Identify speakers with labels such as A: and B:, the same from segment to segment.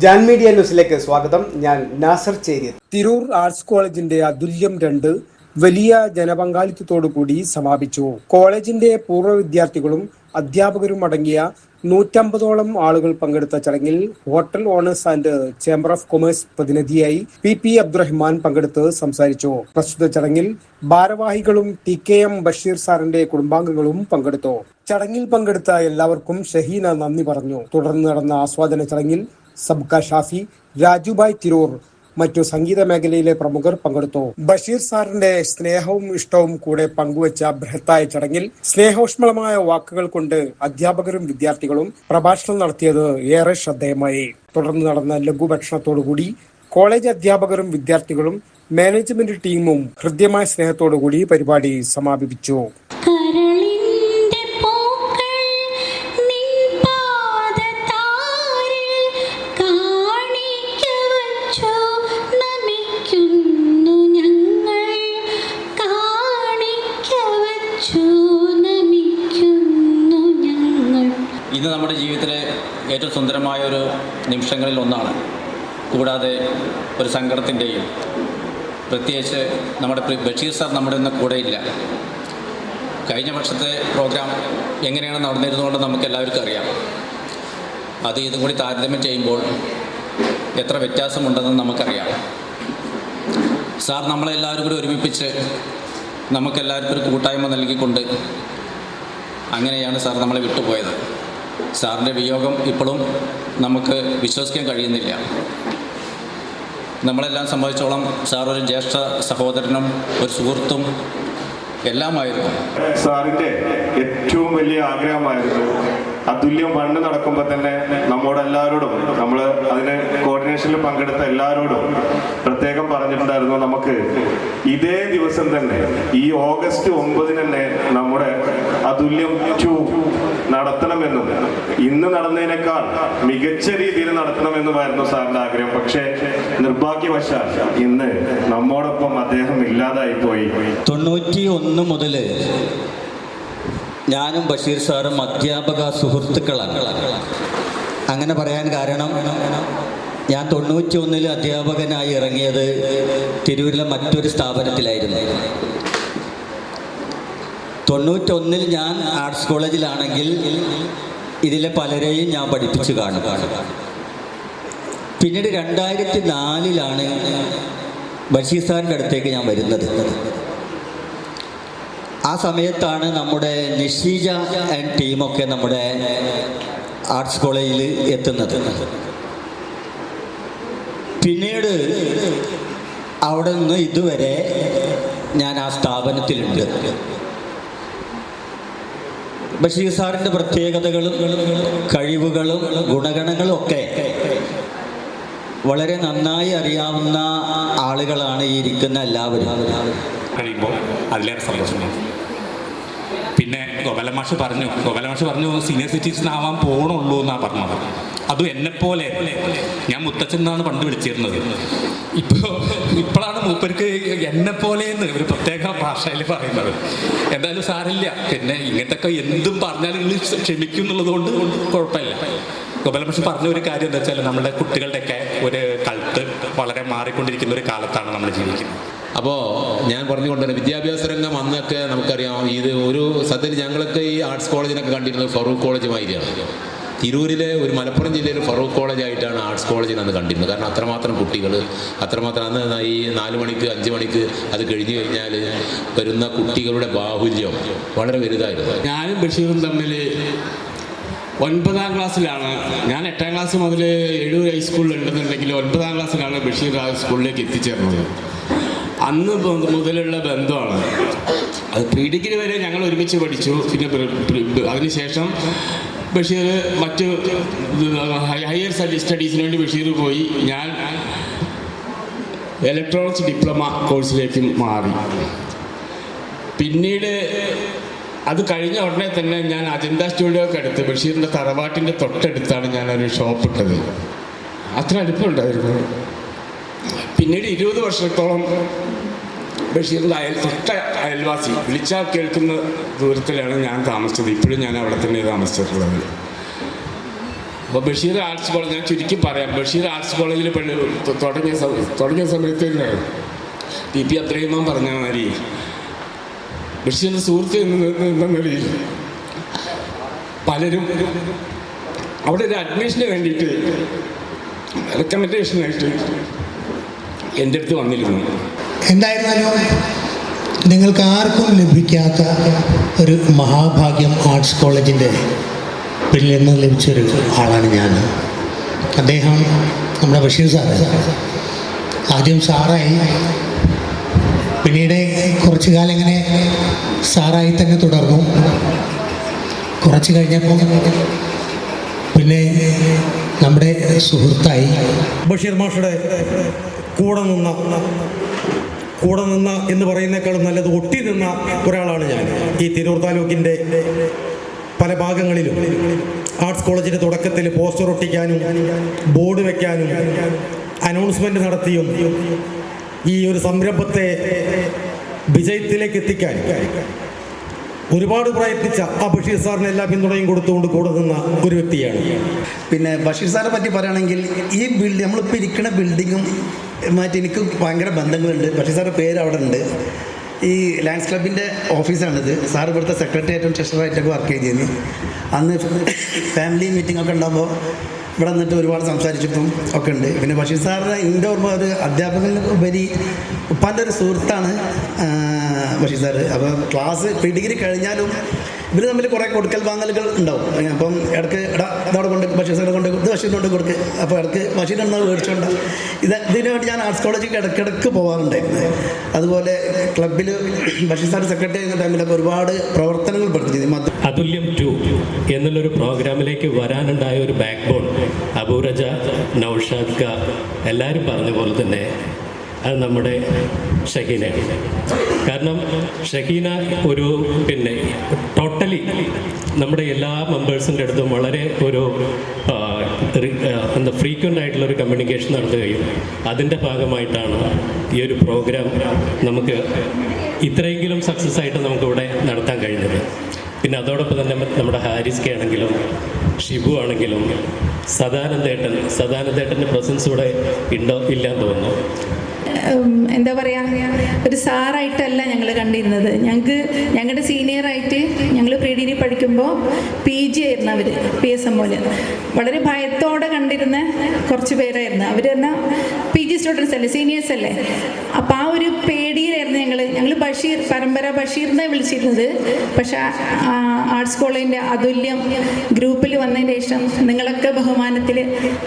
A: Jan media ന്യൂസിലേക്ക് സ്വാഗതം. ഞാൻ നാസർ ചേരി. തിരൂർ ആർട്സ് കോളേജിന്റെ അതുല്യം 2 വലിയ ജനപങ്കാളിത്തത്തോടുകൂടി സമാപിച്ചു. കോളേജിന്റെ പൂർവ്വ വിദ്യാർത്ഥികളും അധ്യാപകരും അടങ്ങിയ 150ഓളം ആളുകൾ പങ്കെടുത്ത ചടങ്ങിൽ hotel owners and chamber of commerce പ്രതിനിധിയായി പി അബ്ദുറഹ്മാൻ പങ്കെടുത്ത് സംസാരിച്ചു. പ്രസ്തുത ചടങ്ങിൽ ഭാരവാഹികളും TKM ബഷീർ സാറിന്റെ കുടുംബാംഗങ്ങളും പങ്കെടുത്തു. ചടങ്ങിൽ പങ്കെടുത്ത എല്ലാവർക്കും ഷഹീന നന്ദി പറഞ്ഞു. തുടർന്ന് നടന്ന ആസ്വാദന ചടങ്ങിൽ സബ്ക ഷാഫി, രാജുഭായ് തിരൂർ, മറ്റു സംഗീത മേഖലയിലെ പ്രമുഖർ പങ്കെടുത്തു. ബഷീർ സാറിന്റെ സ്നേഹവും ഇഷ്ടവും കൂടെ പങ്കുവച്ച ബൃഹത്തായ ചടങ്ങിൽ സ്നേഹോഷ്മളമായ വാക്കുകൾ കൊണ്ട് അധ്യാപകരും വിദ്യാർത്ഥികളും പ്രഭാഷണം നടത്തിയത് ഏറെ ശ്രദ്ധേയമായി. തുടർന്ന് നടന്ന ലഘുഭക്ഷണത്തോടുകൂടി കോളേജ് അധ്യാപകരും വിദ്യാർത്ഥികളും മാനേജ്മെന്റ് ടീമും ഹൃദ്യമായ സ്നേഹത്തോടുകൂടി പരിപാടി സമാപിപ്പിച്ചു.
B: ഇന്ന് നമ്മുടെ ജീവിതത്തിലെ ഏറ്റവും സുന്ദരമായ ഒരു നിമിഷങ്ങളിൽ ഒന്നാണ്. കൂടാതെ ഒരു സങ്കടത്തിൻ്റെയും, പ്രത്യേകിച്ച് നമ്മുടെ ബഷീർ സാർ നമ്മുടെ ഇന്ന് കൂടെയില്ല. കഴിഞ്ഞ വർഷത്തെ പ്രോഗ്രാം എങ്ങനെയാണ് നടന്നിരുന്നതുകൊണ്ട് നമുക്ക് എല്ലാവർക്കും അറിയാം. അത് ഇതും കൂടി താരതമ്യം ചെയ്യുമ്പോൾ എത്ര വ്യത്യാസമുണ്ടെന്ന് നമുക്കറിയാം. സാർ നമ്മളെല്ലാവരും കൂടി ഒരുമിപ്പിച്ച് നമുക്കെല്ലാവർക്കും ഒരു കൂട്ടായ്മ നൽകിക്കൊണ്ട് അങ്ങനെയാണ് സാർ നമ്മളെ വിട്ടുപോയത്. സാറിൻ്റെ വിയോഗം ഇപ്പോഴും നമുക്ക് വിശ്വസിക്കാൻ കഴിയുന്നില്ല. നമ്മളെല്ലാം സംബന്ധിച്ചോളം സാർ ഒരു ജ്യേഷ്ഠ സഹോദരനും ഒരു സുഹൃത്തും എല്ലാമായിരുന്നു.
C: സാറിൻ്റെ ഏറ്റവും വലിയ ആഗ്രഹമായിരുന്നു അതുല്യം 1 നടക്കുമ്പോൾ തന്നെ നമ്മോടെല്ലാവരോടും, നമ്മൾ അതിന് കോർഡിനേഷനിൽ പങ്കെടുത്ത എല്ലാവരോടും പ്രത്യേകം പറഞ്ഞിട്ടുണ്ടായിരുന്നു, നമുക്ക് ഇതേ ദിവസം തന്നെ ഈ ഓഗസ്റ്റ് 9 തന്നെ നമ്മുടെ അതുല്യം 2 നടത്തണമെന്നും ഇന്ന് നടന്നതിനേക്കാൾ മികച്ച രീതിയിൽ നടത്തണമെന്നുമായിരുന്നു സാറിൻ്റെ ആഗ്രഹം. പക്ഷേ നിർഭാഗ്യവശാൽ ഇന്ന് നമ്മോടൊപ്പം അദ്ദേഹം ഇല്ലാതായി പോയി.
B: 91 മുതൽ ഞാനും ബഷീർ സാറും അധ്യാപക സുഹൃത്തുക്കളാണ്. അങ്ങനെ പറയാൻ കാരണം, ഞാൻ 91 അധ്യാപകനായി ഇറങ്ങിയത് തിരൂരിലെ മറ്റൊരു സ്ഥാപനത്തിലായിരുന്നു. 91 ഞാൻ ആർട്സ് കോളേജിലാണെങ്കിൽ ഇതിലെ പലരെയും ഞാൻ പഠിപ്പിച്ചു കാണും. പിന്നീട് 2004 ബഷീർ സാറിൻ്റെ അടുത്തേക്ക് ഞാൻ വരുന്നത്. ആ സമയത്താണ് നമ്മുടെ നിഷീജ ആൻഡ് ടീമൊക്കെ നമ്മുടെ ആർട്സ് കോളേജിൽ എത്തുന്നത്. പിന്നീട് അവിടെ നിന്ന് ഇതുവരെ ഞാൻ ആ സ്ഥാപനത്തിലുണ്ട്. ബഷീർ സാറിൻ്റെ പ്രത്യേകതകളും കഴിവുകളും ഗുണഗണങ്ങളും ഒക്കെ വളരെ നന്നായി അറിയാവുന്ന ആളുകളാണ് ഈ ഇരിക്കുന്ന എല്ലാവരും.
D: കഴിയുമ്പോൾ അതിലേറെ സന്തോഷമാണ്. പിന്നെ ഗോപാലമാഷ് പറഞ്ഞു സീനിയർ സിറ്റിസൺ ആവാൻ പോകണുള്ളൂ എന്നാണ് പറഞ്ഞത്. അതും എന്നെപ്പോലെ, ഞാൻ മുത്തച്ഛൻ എന്നാണ് പണ്ട് വിളിച്ചിരുന്നത്. ഇപ്പോഴാണ് മൂപ്പർക്ക് എന്നെപ്പോലെയെന്ന് ഒരു പ്രത്യേക ഭാഷയിൽ പറയുന്നത്. എന്തായാലും സാരില്ല, പിന്നെ ഇങ്ങനത്തെ എന്തും പറഞ്ഞാലും നിങ്ങൾ ക്ഷമിക്കും എന്നുള്ളത് കൊണ്ട് കുഴപ്പമില്ല. ഗോപാലമാഷ് പറഞ്ഞ ഒരു കാര്യം എന്താ വെച്ചാൽ, നമ്മുടെ കുട്ടികളുടെയൊക്കെ ഒരു കൾട്ട് വളരെ മാറിക്കൊണ്ടിരിക്കുന്ന ഒരു കാലത്താണ് നമ്മൾ ജീവിക്കുന്നത്.
E: അപ്പോൾ ഞാൻ പറഞ്ഞുകൊണ്ട് തന്നെ വിദ്യാഭ്യാസ രംഗം അന്നൊക്കെ നമുക്കറിയാം, ഇത് ഒരു സത്യത്തിൽ ഞങ്ങളൊക്കെ ഈ ആർട്സ് കോളേജിനൊക്കെ കണ്ടിരുന്നത് ഫറൂഖ് കോളേജുമായിരിയാണ്. തിരൂരിലെ ഒരു മലപ്പുറം ജില്ലയിൽ ഫറൂഖ് കോളേജായിട്ടാണ് ആർട്സ് കോളേജിൽ അന്ന് കണ്ടിരുന്നത്. കാരണം അത്രമാത്രം കുട്ടികൾ, അത്രമാത്രം അന്ന് ഈ 4 മണിക്ക് 5 മണിക്ക് അത് കഴിഞ്ഞ് കഴിഞ്ഞാൽ വരുന്ന കുട്ടികളുടെ ബാഹുല്യം വളരെ വലുതായിരുന്നു.
F: ഞാനും ബഷീറും തമ്മിൽ 9ാം ക്ലാസ്സിലാണ്. ഞാൻ 8ാം ക്ലാസ് മുതൽ എഴൂർ ഹൈസ്കൂളിൽ ഉണ്ടെന്നുണ്ടെങ്കിൽ 9ാം ക്ലാസ്സിലാണ് ബഷീർ ആ സ്കൂളിലേക്ക് എത്തിച്ചേർന്നത്. അന്ന് മുതലുള്ള ബന്ധമാണ്. അത് പ്രീ ഡിഗ്രി വരെ ഞങ്ങൾ ഒരുമിച്ച് പഠിച്ചു. പിന്നെ അതിനുശേഷം ബഷീർ മറ്റ് ഹയർ സ്റ്റഡീസിന് വേണ്ടി ബഷീർ പോയി. ഞാൻ ഇലക്ട്രോണിക്സ് ഡിപ്ലോമ കോഴ്സിലേക്ക് മാറി. പിന്നീട് അത് കഴിഞ്ഞ ഉടനെ തന്നെ ഞാൻ അജന്ത സ്റ്റുഡിയോക്ക് അടുത്ത് ബഷീറിൻ്റെ തറവാട്ടിൻ്റെ തൊട്ടടുത്താണ് ഞാനൊരു ഷോപ്പ് ഇട്ടത്. അത്ര അടുപ്പമുണ്ടായിരുന്നു. പിന്നീട് 20 വർഷത്തോളം ബഷീറിൻ്റെ തൊട്ട അയൽവാസി, വിളിച്ചാൽ കേൾക്കുന്ന ദൂരത്തിലാണ് ഞാൻ താമസിച്ചത്. ഇപ്പോഴും ഞാൻ അവിടെ തന്നെ താമസിച്ചിട്ടുള്ളത്. അപ്പോൾ ബഷീർ ആർട്സ് കോളേജ്, ഞാൻ ചുരുക്കി പറയാം, ബഷീർ ആർട്സ് കോളേജിൽ തുടങ്ങിയ സമയത്ത് തന്നെ പി അബ്ദുറഹിമാൻ പറഞ്ഞ മാതിരി ബഷീറിൻ്റെ സുഹൃത്ത് എന്ന നിലയിൽ പലരും അവിടെ ഒരു അഡ്മിഷന് വേണ്ടിയിട്ട് റെക്കമെൻഡേഷനായിട്ട് എൻ്റെ അടുത്ത് വന്നിരുന്നു.
G: എന്തായിരുന്നാലും നിങ്ങൾക്ക് ആർക്കും ലഭിക്കാത്ത ഒരു മഹാഭാഗ്യം ആർട്സ് കോളേജിൻ്റെ പിന്നിൽ നിന്ന് ലഭിച്ചൊരു ആളാണ് ഞാൻ. അദ്ദേഹം നമ്മുടെ ബഷീർ സാറ് ആദ്യം സാറായി, പിന്നീട് കുറച്ചു കാലം ഇങ്ങനെ സാറായി തന്നെ തുടർന്നു. കുറച്ച് കഴിഞ്ഞപ്പോൾ പിന്നെ നമ്മുടെ സുഹൃത്തായി.
A: ബഷീർ മാഷയുടെ കൂടെ നിന്ന എന്ന് പറയുന്നേക്കാളും നല്ലത് ഒട്ടി നിന്ന ഒരാളാണ് ഞാൻ. ഈ തിരൂർ താലൂക്കിൻ്റെ പല ഭാഗങ്ങളിലും ആർട്സ് കോളേജിൻ്റെ തുടക്കത്തിൽ പോസ്റ്റർ ഒട്ടിക്കാനും ബോർഡ് വയ്ക്കാനും അനൗൺസ്മെൻറ്റ് നടത്തിയും ഈ ഒരു സംരംഭത്തെ വിജയത്തിലേക്ക് എത്തിക്കാൻ ഒരുപാട് പ്രയത്നിച്ച ആ ബഷീർ സാറിന് എല്ലാ പിന്തുണയും കൊടുത്തുകൊണ്ട് കൂടെ നിന്ന ഒരു വ്യക്തിയാണ്.
H: പിന്നെ ബഷീർ സാറിനെ പറ്റി പറയുകയാണെങ്കിൽ ഈ നമ്മളിപ്പോൾ ഇരിക്കുന്ന ബിൽഡിങ്ങും മാറ്റി എനിക്ക് ഭയങ്കര ബന്ധങ്ങളുണ്ട്. ബഷീർ സാറിൻ്റെ പേര് അവിടെ ഉണ്ട്. ഈ ലയൺസ് ക്ലബിൻ്റെ ഓഫീസാണിത്. സാർ ഇവിടുത്തെ സെക്രട്ടറിയായിട്ടും ട്രഷററായിട്ടൊക്കെ വർക്ക് ചെയ്തിരുന്നു. അന്ന് ഫാമിലി മീറ്റിംഗ് ഒക്കെ ഉണ്ടാകുമ്പോൾ ഇവിടെ നിന്നിട്ട് ഒരുപാട് സംസാരിച്ചിട്ടും ഒക്കെ ഉണ്ട്. പിന്നെ ബഷീർ സാറിന് എൻ്റെ ഓർമ്മ ഒരു അധ്യാപകന് ഉപരി ഉപ്പാൻ്റെ ഒരു സുഹൃത്താണ് ബഷീർ സാറ്. അപ്പോൾ ക്ലാസ് പ്രീ ഡിഗ്രി കഴിഞ്ഞാലും ഇവർ തമ്മിൽ കുറേ കൊടുക്കൽ വാങ്ങലുകൾ ഉണ്ടാവും. അപ്പം ഇടയ്ക്ക് ഇതവിടെ കൊണ്ട് ബഷീർ സാറിനെ കൊണ്ട് ഇത് ബഷീറിനെ കൊണ്ട് കൊടുക്കുക. അപ്പോൾ ഇടയ്ക്ക് ബഷീർ എന്നാൽ മേടിച്ചുകൊണ്ട് ഇതിനു വേണ്ടി ഞാൻ ആർട്സ് കോളേജിൽ ഇടയ്ക്കിടയ്ക്ക് പോകാറുണ്ടായിരുന്നു. അതുപോലെ ക്ലബ്ബിൽ ബഷീർ സാർ സെക്രട്ടറി ചെയ്യുന്ന ടൈമിലൊക്കെ ഒരുപാട് പ്രവർത്തനങ്ങൾ പഠിപ്പിച്ചിരുന്നു.
I: അതുല്യം 2 എന്നുള്ളൊരു പ്രോഗ്രാമിലേക്ക് വരാനുണ്ടായ ഒരു ബാക്ക് ബോൺ അബൂറജ, നൗഷാദ് ക എല്ലാവരും പറഞ്ഞ പോലെ തന്നെ അത് നമ്മുടെ ഷഹീനയാണ്. കാരണം ഷഹീന ഒരു ടോട്ടലി നമ്മുടെ എല്ലാ മെമ്പേഴ്സിൻ്റെ അടുത്തും വളരെ ഒരു ഫ്രീക്വൻ്റ് ആയിട്ടുള്ളൊരു കമ്മ്യൂണിക്കേഷൻ നടത്തുകയും അതിൻ്റെ ഭാഗമായിട്ടാണ് ഈ ഒരു പ്രോഗ്രാം നമുക്ക് ഇത്രയെങ്കിലും സക്സസ് ആയിട്ട് നമുക്കിവിടെ നടത്താൻ കഴിഞ്ഞത്. പിന്നെ അതോടൊപ്പം തന്നെ നമ്മുടെ ഹാരിസ് കെ ആണെങ്കിലും ഷിബു ആണെങ്കിലും സദാനന്ദേട്ടൻ്റെ പ്രസൻസ് ഇവിടെ ഉണ്ടോ ഇല്ലാന്ന് തോന്നുന്നു.
J: എന്താ പറയുക, ഒരു സാറായിട്ടല്ല ഞങ്ങൾ കണ്ടിരുന്നത്. ഞങ്ങളുടെ സീനിയറായിട്ട് ഞങ്ങൾ പ്രീ ഡിഗ്രി പഠിക്കുമ്പോൾ PG ആയിരുന്നു അവർ, PSMOയിൽ വളരെ ഭയത്തോടെ കണ്ടിരുന്ന കുറച്ച് പേരായിരുന്നു. അവർ എന്നാൽ PG സ്റ്റുഡൻസ് അല്ലേ, സീനിയേഴ്സ് അല്ലേ. അപ്പോൾ ആ ഒരു പേടിയിലായിരുന്നു ഞങ്ങൾ പരമ്പര ബഷീറിനെ വിളിച്ചിരുന്നത്. പക്ഷേ ആർട്സ് കോളേജിൻ്റെ അതുല്യം ഗ്രൂപ്പിൽ വന്നതിന് ശേഷം നിങ്ങളൊക്കെ ബഹുമാനത്തിൽ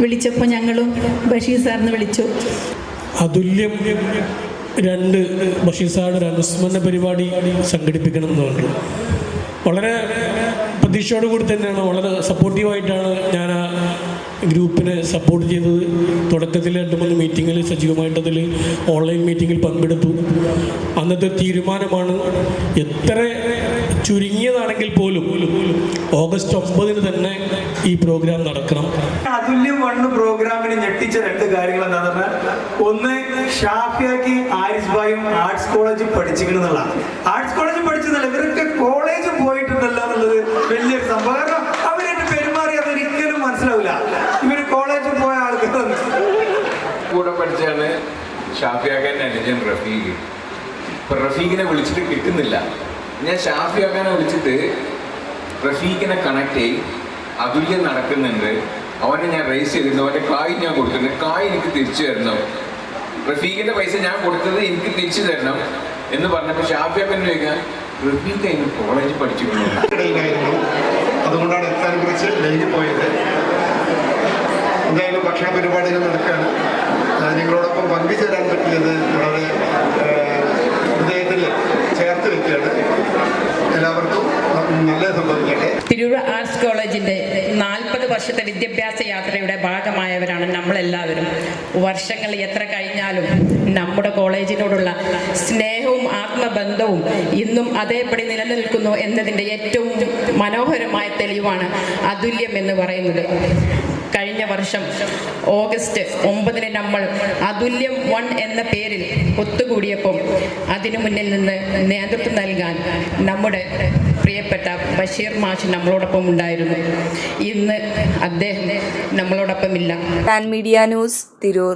J: വിളിച്ചപ്പോൾ ഞങ്ങളും ബഷീർ സാറിന് വിളിച്ചു.
K: അതുല്യം 2 ബഷീർ സാറുടെ ഒരു അനുസ്മരണ പരിപാടി സംഘടിപ്പിക്കണം എന്നുണ്ട്. വളരെ പ്രതീക്ഷയോടുകൂടി തന്നെയാണ്, വളരെ സപ്പോർട്ടീവായിട്ടാണ് ഞാൻ ആ ഗ്രൂപ്പിനെ സപ്പോർട്ട് ചെയ്തത്. തുടക്കത്തിൽ 2-3 മീറ്റിങ്ങിൽ സജീവമായിട്ട് അതിൽ ഓൺലൈൻ മീറ്റിങ്ങിൽ പങ്കെടുത്തു. അന്നത്തെ തീരുമാനമാണ്, എത്ര ചുരുങ്ങിയതാണെങ്കിൽ പോലും ഓഗസ്റ്റ് 9 തന്നെ ഈ പ്രോഗ്രാം നടക്കണം.
A: അതുല്യം 1 പ്രോഗ്രാമിന് ഞെട്ടിച്ച 2 കാര്യങ്ങൾ എന്താണെന്ന് പറഞ്ഞാൽ, ഒന്ന് ഷാഫിയാക്കി ആരിസ് ഭായും ആർട്സ് കോളേജിൽ പഠിച്ചിരിക്കുന്നതാണ്. ആർട്സ് കോളേജിൽ പഠിച്ചതല്ല, ഇവരൊക്കെ കോളേജിൽ പോയിട്ടുണ്ടല്ലോ എന്നുള്ളത് വലിയൊരു സംഭവം. കാരണം അവരായിട്ട് പെരുമാറി അതൊരിക്കലും മനസ്സിലാവില്ല. ഇവര് കോളേജിൽ പോയ ആൾക്കാർ
L: കൂടെ പഠിച്ചാണ് ഷാഫിയാക്കാൻ അനുജൻ റഫീഖ്. ഇപ്പം റഫീഖിനെ വിളിച്ചിട്ട് കിട്ടുന്നില്ല. ഞാൻ ഷാഫിയാക്കാനെ വിളിച്ചിട്ട് റഫീഖിനെ കണക്ട് ചെയ്യും, അതുല്യം നടക്കുന്നുണ്ട്, അവനെ ഞാൻ റേസ് ചെയ്തിരുന്നു, അവൻ്റെ കായ് ഞാൻ കൊടുത്തിട്ടുണ്ട്, കായ് എനിക്ക് തിരിച്ചു തരണം, റഫീഖിൻ്റെ പൈസ ഞാൻ കൊടുത്തത് എനിക്ക് തിരിച്ചു തരണം എന്ന് പറഞ്ഞപ്പോൾ ഷാഫിയാക്കൻ ചോദിക്കാൻ റഫീഖ് അതിന് കോളേജിൽ പഠിച്ചിട്ടുണ്ടോ.
C: അതുകൊണ്ടാണ് എത്താനെ കുറിച്ച് ഡൽഹി പോയത്. എന്തായാലും ഭക്ഷണ പരിപാടികൾ നടക്കുകയാണ്. നിങ്ങളോടൊപ്പം പങ്കുചേരാൻ പറ്റിയത് വളരെ ഹൃദയത്തിൽ ചേർത്ത് വെക്കുകയാണ്. എല്ലാവർക്കും നല്ല സംഭവിക്കട്ടെ.
M: തിരൂർ ആർട്സ് കോളേജിൻ്റെ 40 വർഷത്തെ വിദ്യാഭ്യാസ യാത്രയുടെ ഭാഗമായവരാണ് നമ്മളെല്ലാവരും. വർഷങ്ങൾ എത്ര കഴിഞ്ഞാലും നമ്മുടെ കോളേജിനോടുള്ള സ്നേഹവും ആത്മബന്ധവും ഇന്നും അതേപടി നിലനിൽക്കുന്നു എന്നതിൻ്റെ ഏറ്റവും മനോഹരമായ തെളിവാണ് അതുല്യം എന്ന് പറയുന്നത്. കഴിഞ്ഞ വർഷം ഓഗസ്റ്റ് 9 നമ്മൾ അതുല്യം 1 എന്ന പേരിൽ ഒത്തുകൂടിയപ്പോൾ അതിനു മുന്നിൽ നിന്ന് നേതൃത്വം നൽകാൻ നമ്മുടെ പ്രിയപ്പെട്ട ബഷീർ മാഷ് നമ്മളോടൊപ്പം ഉണ്ടായിരുന്നു. ഇന്ന് അദ്ദേഹം നമ്മളോടൊപ്പമില്ല.
N: Pan media news, Tirur.